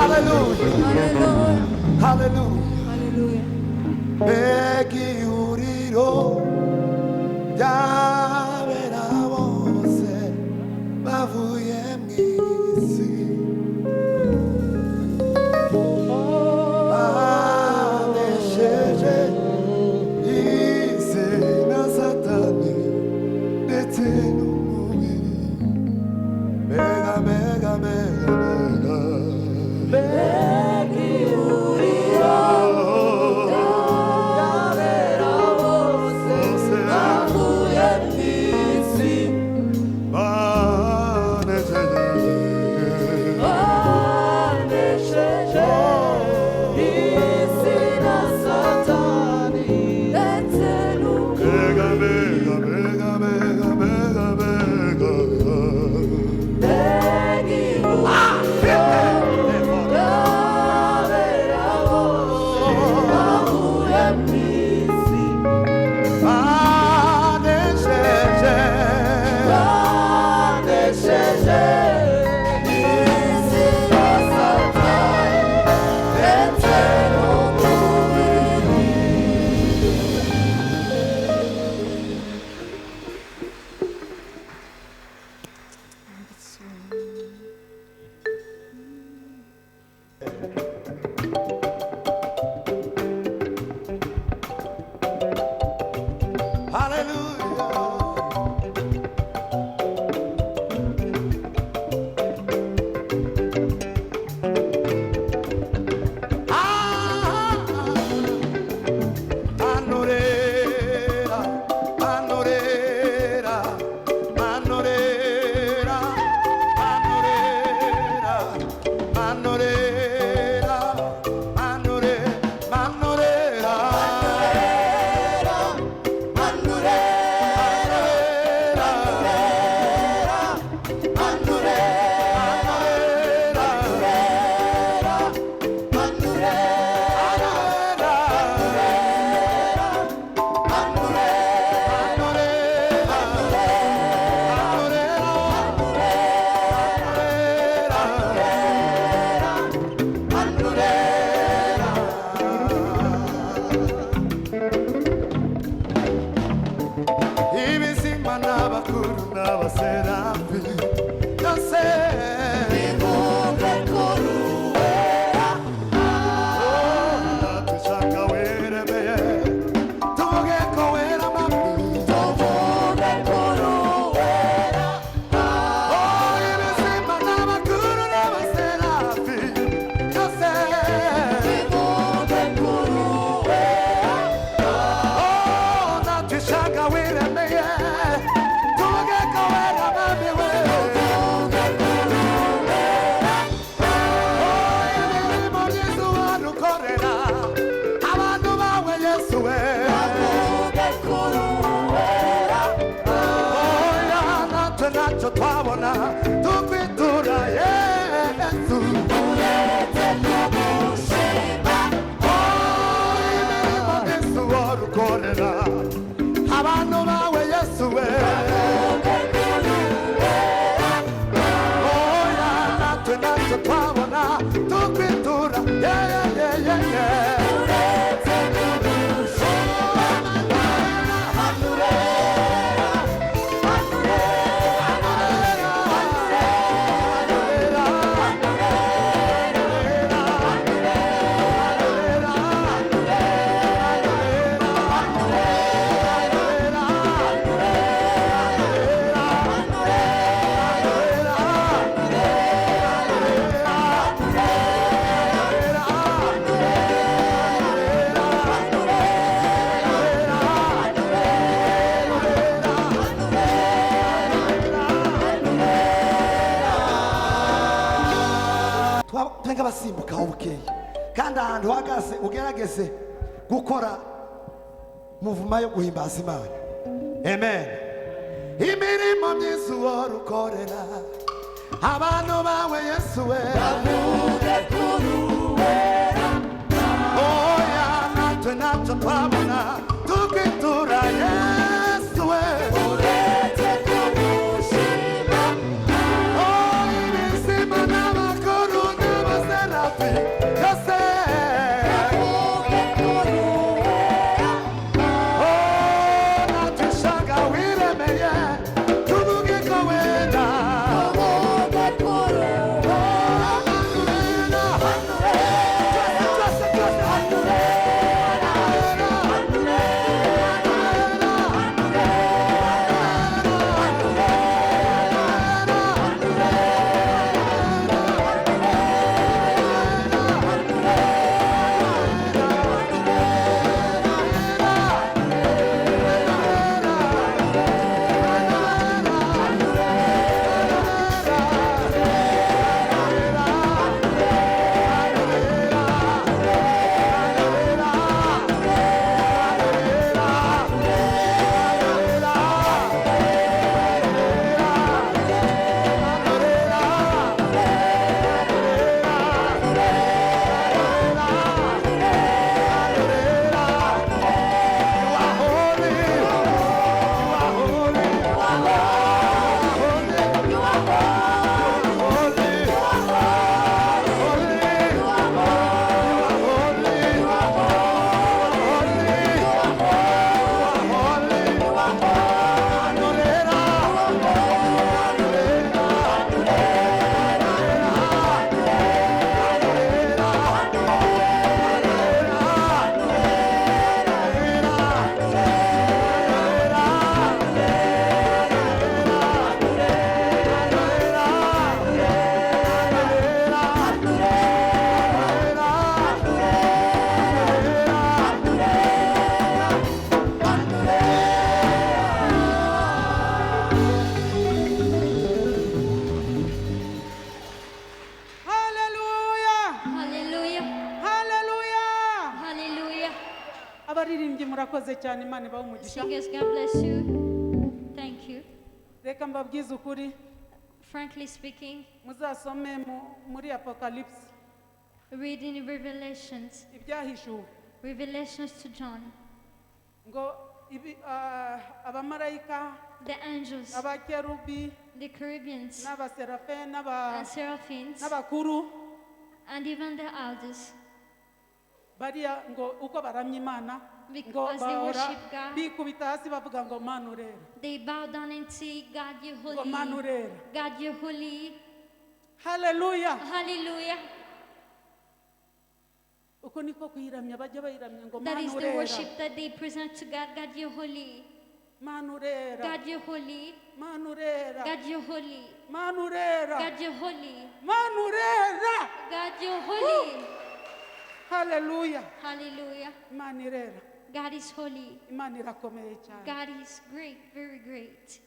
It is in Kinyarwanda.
Hallelujah. Hallelujah. Begi uriro yabera bose bavuye mwisi banesheje isi na satani ndetse n'umubiri mega mega mega mega basimbuka ubukeye kandi ahantu hagaze ugerageze gukora muvuma yo guhimbaza Imana. Amen. Imirimo myiza urukorera abantu bawe Yesu we bavuge kuri uwera oya natwe ntacyo twabona tukwitura Yesu we uretse kumushima ibizima n'abakuru n'abaserafi amatwi yose natwishanga wiremeye tuvuge ko wenda abaririmbyi murakoze cyane Imana ibahe umugisha. Singers, God bless you. Thank you. Reka mbabwize ukuri, Frankly speaking, muzasome muri Apocalypse, reading in Revelations, ibyahishuwe, Revelations to John, ngo abamarayika, the angels, abakerubi, the Caribbeans, n'abaserafe and seraphims, n'abakuru, and even the elders, bariya ngo uko baramya Imana ngo as they worship God, bikubita hasi bavuga ngo Mana urera, they bow down and say, God, you're ngo holy. Mana urera. God, you're holy. Hallelujah. Hallelujah. Uko niko kuyiramya bajya bayiramya ngo That Mana is the urera, worship that they present to God. God, you're holy. Mana urera, God, you're holy. Mana urera, God, you're holy. Mana urera, God, you're holy. Mana urera. God, you're holy. Hallelujah. Hallelujah. Imana irera, God is holy. Imana irakomeye cyane. God is great, very great.